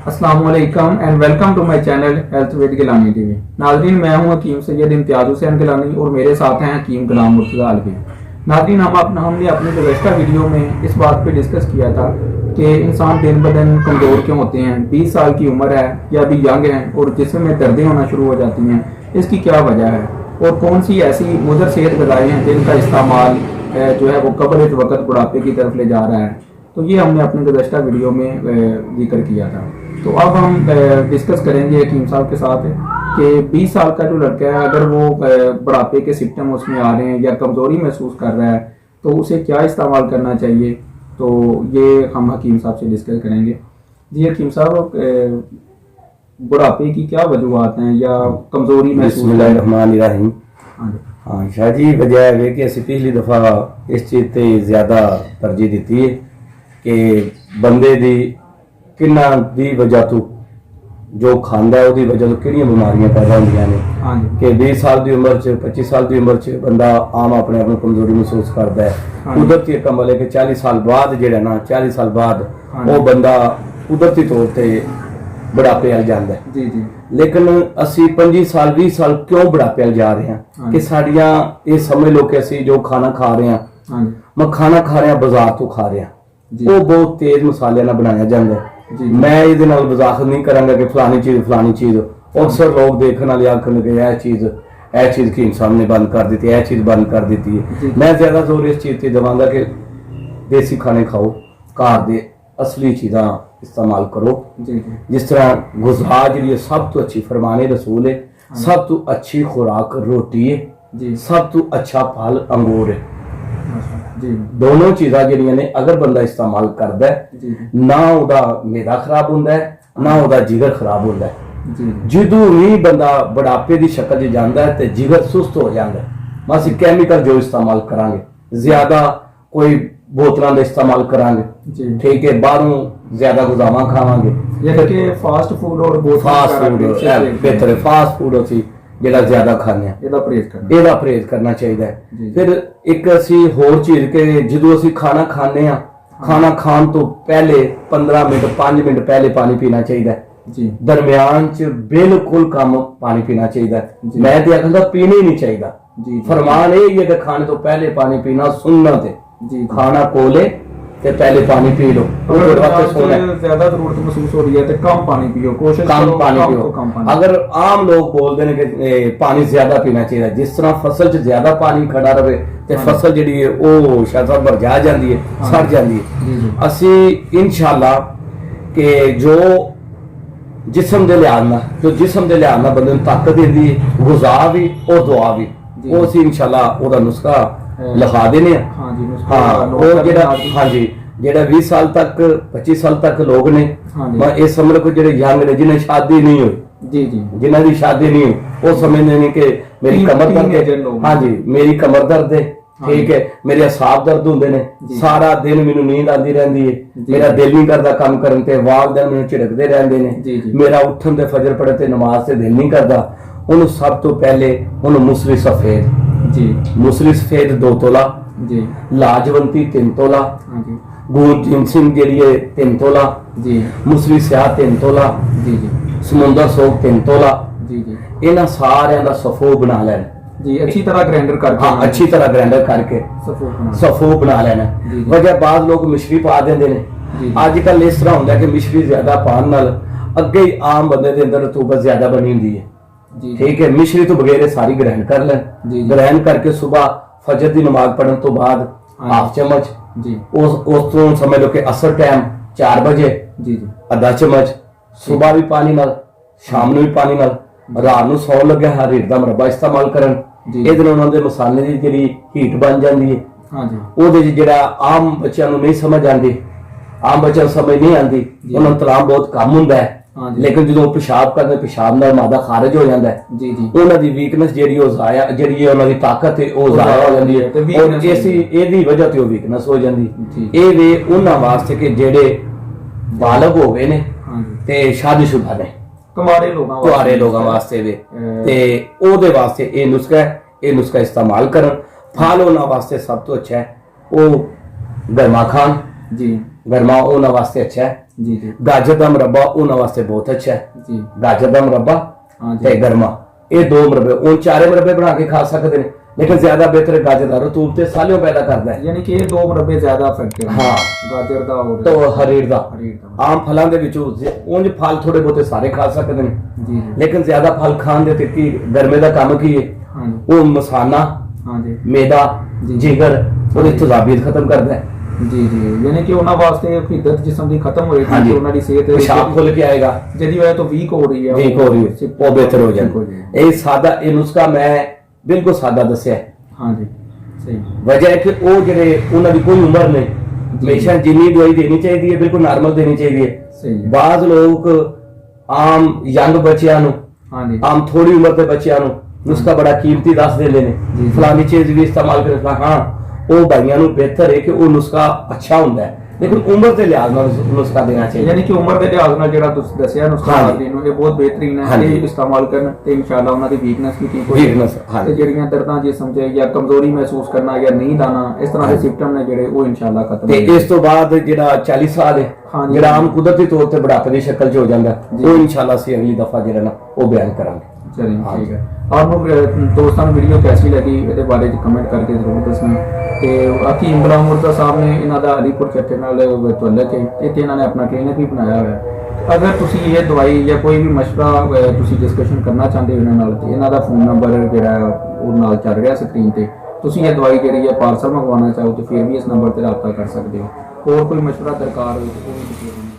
अस्सलाम वालेकुम and welcome to my channel Health with Gilani TV. नाज़रीन, मैं हूं हकीम सैयद इम्तियाज गिलानी और मेरे साथ हैं हकीम गुलाम मुर्तजा अलवी। नाज़रीन, हमने अपने गुज़श्ता वीडियो में इस बात पे डिस्कस किया था कि इंसान दिन ब दिन कमज़ोर क्यों होते हैं। 20 साल की उम्र है या अभी यंग हैं और जिस्म में दर्दें होना शुरू हो जाती हैं, इसकी क्या वजह है और कौन सी ऐसी मुज़र सेहत ग़िज़ाएँ हैं जिनका इस्तेमाल जो है वो कबल वक़्त बुढ़ापे की तरफ ले जा रहा है। तो ये हमने अपने गुज़श्ता वीडियो में जिक्र किया था। तो अब हम डिस्कस करेंगे हकीम साहब के साथ कि 20 साल का जो लड़का है, अगर वो बुढ़ापे के सिम्टम उसमें आ रहे हैं या कमज़ोरी महसूस कर रहा है तो उसे क्या इस्तेमाल करना चाहिए। तो ये हम हकीम साहब से डिस्कस करेंगे। जी हकीम साहब, बुढ़ापे की क्या वजूहत हैं या कमज़ोरी महसूस? बिस्मिल्लाहिर्रहमानिर्रहीम। हाँ शाह जी, वजह है कि असी पिछली दफ़ा इस चीज़ से ज़्यादा तरजीह दी है कि बंदे दी किन्ना दी वजह तो जो खांदा है उसकी वजह तो किहड़ियां बीमारियां पैदा होंदियां ने कि 20 साल की उम्र च 25 साल की उम्र च बंदा आम अपने आप में कमजोरी महसूस करता है। कुदरती एक अमल है कि 40 साल बाद जेड़ा ना 40 साल बाद वो बंदा कुदरती तौर पर बुढ़ापे अल जाता है। जी जी। लेकिन असी 25 साल 20 साल क्यों बुढ़ापे अल जा रहे हैं कि साड़ियां ये समझ लो कि असी जो खाना खा रहे हैं, मैं खाना खा रहा बाजार तो खा रहा, वो बहुत तेज मसाले ना बनाया जाता है। मैं ये वजाहत नहीं करांगा कि फलानी चीज अक्सर लोग देखने वाले आखन के यह चीज की इंसान ने बंद कर दी, यह चीज बंद कर दी है। मैं ज्यादा जोर इस चीज से देवांगा कि देसी खाने खाओ, घर दे असली चीज़ा इस्तेमाल करो। जिस तरह गुज़ा जी सब तो अच्छी फरमाने रसूल है, सब तो अच्छी खुराक रोटी है, सब तो अच्छा फल अंगूर है। दोनों चीज़ा जिहड़ियां ने अगर बंदा इस्तेमाल करता है ना उदा मेदा खराब होंदा है ना उदा जिगर खराब होंदा है। जदों भी बंदा बुढ़ापे की शक्ल च जाता है तो जिगर सुस्त हो जाता है। बस केमिकल जो इस्तेमाल करांगे, ज्यादा कोई बोतलों का इस्तेमाल करांगे, ठीक है, बाहरों ज्यादा गुजामा खावांगे, फास्ट फूड और फास्ट फूड बेहतर है। फास्ट फूड असी ਜਿਹੜਾ ਜ਼ਿਆਦਾ ਖਾਂਦੇ ਆ ਇਹਦਾ ਪਰਹੇਜ਼ ਕਰਨਾ ਚਾਹੀਦਾ ਹੈ। ਫਿਰ ਇੱਕ ਅਸੀਂ ਹੋਰ ਚੀਜ਼ ਕਿ ਜਦੋਂ ਅਸੀਂ ਖਾਣਾ ਖਾਂਦੇ ਆ, ਖਾਣਾ ਖਾਣ ਤੋਂ ਪਹਿਲੇ 15 ਮਿੰਟ 5 ਮਿੰਟ ਪਹਿਲੇ ਪਾਣੀ ਪੀਣਾ ਚਾਹੀਦਾ ਹੈ। ਦਰਮਿਆਨ ਚ ਬਿਲਕੁਲ ਕਮ ਪਾਣੀ ਪੀਣਾ ਚਾਹੀਦਾ ਹੈ। ਮੈਂ ਤੇ ਆਖਾਂਗਾ ਪੀਣਾ ਹੀ ਨਹੀਂ ਚਾਹੀਦਾ। फरमान ये है कि खाने तो पहले पानी पीना सुन्नत है। खाना कोले ते पहले पानी पी लो। ज्यादा जरूरत महसूस हो रही है तो कम पानी पियो, कोशिश कम पानी पियो। अगर आम लोग बोलते हैं कि पानी ज्यादा पीना चाहिए, जिस तरह फसल च ज्यादा पानी खड़ा रहे तो फसल जी है वो शायद भरजा जाती है, सड़ जाती है। असी इंशाल्लाह के जो जिस्म के लिहाज ना, जो जिस्म के लिहाज ना बंदे ताकत देती है, गुज़ा भी और दुआ भी, वो असी इंशाल्लाह ओदा नुस्खा लिखा देने। हाँ वो जेड़ा, हाँ जी, जेड़ा 20 साल तक 25 साल तक लोग ने, इस समझ को जेड़े यंग ने जिन्हें शादी नहीं हुई, जिन्हों की शादी नहीं हुई, वो समझते नहीं कि मेरी कमर दर्द है, हाँ जी मेरी कमर दर्द है, ठीक है, मेरे असाब दर्द होंगे ने, सारा दिन मैनू नींद आती रहती है, मेरा दिल नहीं करता काम करने ते, वालदैन मैनू झिड़कते रहते ने, मेरा उठन ते फजर पढ़े ते नमाज से दिल नहीं करता। उन्होंने सब तो पहले उन्होंने मुसली सफेद, मुसली सफेद 2 तोला, लाजवंती 3 तोला, गूंज जिनसिंग जी 3 तोला, मुसली स्याह 3 तोला, समुंदर सोग 3 तोला, इन्हां सारियां दा सफो बना लेना अच्छी तरह ग्राइंडर करके। हाँ अच्छी तरह ग्राइंडर करके सफो बना लेना। वजह बाद लोग मिश्री पा देंगे ने। अजकल इस तरह होंगे कि मिश्री ज्यादा पान नाल अगे ही आम बंदे के अंदर रतूबत ज्यादा बनी होंगी है, ठीक है। मिश्री तो बगैर सारी ग्राइंड कर लें, ग्राइंड करके सुबह फजर की नमाज पढ़ने तो बाद हाफ चम्मच, उस तो समझ लो कि असर टाइम 4 बजे आधा चम्मच, सुबह भी पानी नाल, शाम में भी पानी नाल, रात को सौन लगे हीट का मुरब्बा इस्तेमाल करन। ये मसाले की जी हीट बन जाती है। जो आम बच्चों को नहीं समझ आती, आम बच्चों को समझ नहीं आती, उन्होंने तलाम बहुत कम होंगे है, लेकिन जो पेशाब करते पेशाब नाल मादा खारिज हो जाता है, उन्होंने वीकनेस जी ताकत है वो जाया हो जाती है, और इसी वजह से वीकनेस हो जाती। ये वे उन्होंने वास्ते कि जेडे बालग हो गए ने ते शादीशुदा ने, कुआरे लोगों वास्ते वे ते ओदे वास्ते ये नुस्खा है, ये नुस्खा इस्तेमाल करन। फल उन्होंने वास्ते सब तो अच्छा है वो गर्मा खान, ਗਰਮਾ ਉਹਨਾਂ ਵਾਸਤੇ ਅੱਛਾ ਹੈ ਜੀ ਜੀ ਗਾਜਰ ਦਾ ਮੁਰੱਬਾ ਉਹਨਾਂ ਵਾਸਤੇ ਬਹੁਤ ਅੱਛਾ ਹੈ ਜੀ ਗਾਜਰ ਦਾ ਮੁਰੱਬਾ हाँ जी ਤੇ ਗਰਮਾ ਇਹ ਦੋ ਮੁਰੱਬੇ ਉਹ ਚਾਰੇ ਮੁਰੱਬੇ ਬਣਾ ਕੇ ਖਾ ਸਕਦੇ ਨੇ लेकिन ज्यादा बेहतर गाजर का रतूब ते सालियों पैदा करता है यानी कि ये दो मुरब्बे ज्यादा इफेक्टिव हैं हाँ गाजर दा और तो हरीर दा हरीर दा आम फलों के विचों उंज फल थोड़े बहुते सारे खा सकते हैं जी जी लेकिन ज्यादा फल खान दे ते गर्मे का काम की है हाँ जी वो मसाना हाँ जी मैदा जी। जिगर और तेजाबियत खत्म करता है जी जी यानी कि उन्होंने वास्ते हिद्दत जिस्म दी खत्म हो हाँ रही जी। है उन्होंनी सेहत पेशाब खुल के आएगा जदी वजह तो वीक हो रही है वीक हो रही है वो बेहतर हो जाए ये सादा ये नुस्खा मैं बिल्कुल सादा दस्या है हाँ जी सही वजह है कि वो जेडे उन्होंने कोई उम्र नहीं हमेशा जिन्नी दवाई देनी चाहिए बिल्कुल नॉर्मल देनी चाहिए सही है बाज लोग आम यंग बच्चियां नु हाँ जी आम थोड़ी उम्र के बच्चियां नु नुस्खा बड़ा कीमती दस देते जी, हैं जी। फलानी चीज भी इस्तेमाल कर हाँ वो भाइयों नु बेहतर है कि वो नुस्खा अच्छा होता है लेकिन उम्र के लिहाज नाल नुस्खा देना चाहिए यानी कि उम्र के लिहाज नाल जेड़ा तुस दस्या नुस्खा हाँ जी। नाज़रीन नूं, ये बहुत बेहतरीन है हाँ जी। ये इस्तेमाल करन ते इंशाअल्लाह उन्हां दी वीकनेस भी ठीक हो Weakness, हाँ ते जी। जेड़ियां दर्दां जिस्म च या कमजोरी महसूस करना या नींद आना इस तरह हाँ दे जी। सिम्पटम ने जेड़े वो इंशाअल्लाह खत्म ਤੇ हो जाणगे। ਇਸ ਤੋਂ ਬਾਅਦ ਜਿਹੜਾ 40 ਸਾਲ हाँ ਹੈ जी। ਜਿਹੜਾ ਆਮ ਕੁਦਰਤੀ ਤੌਰ ਤੇ ਬੁਢਾਪੇ ਦੀ ਸ਼ਕਲ 'ਚ ਹੋ ਜਾਂਦਾ जी। ਉਹ ਇਨਸ਼ਾਅੱਲਾ ਅਸੀਂ ਅਗਲੀ ਦਫਾ ਜਿਹੜਾ ਨਾ ਉਹ ਬਿਆਨ ਕਰਾਂਗੇ चलिए हाँ ठीक है और दोस्तों वीडियो कैसी लगी ये बारे कमेंट करके जरूर दसना ते हकीम गुलाम मुर्तज़ा साहब ने इन्हों का अलीपुर चट्टे नाल तल्लक है इत्थे इन्होंने अपना क्लिनिक भी बनाया हुआ है अगर तुसी ये दवाई या कोई भी मशवरा तुसी डिस्कशन करना चाहते हो इन्होंने ते इन्हों का फोन नंबर जोड़ा वो नाल चल रहा स्क्रीन ते तुसी ये दवाई जी है पार्सल मंगवाना चाहो तो फिर भी इस नंबर पर रब्ता कर सकते हो और कोई मशवरा दरकार हो तो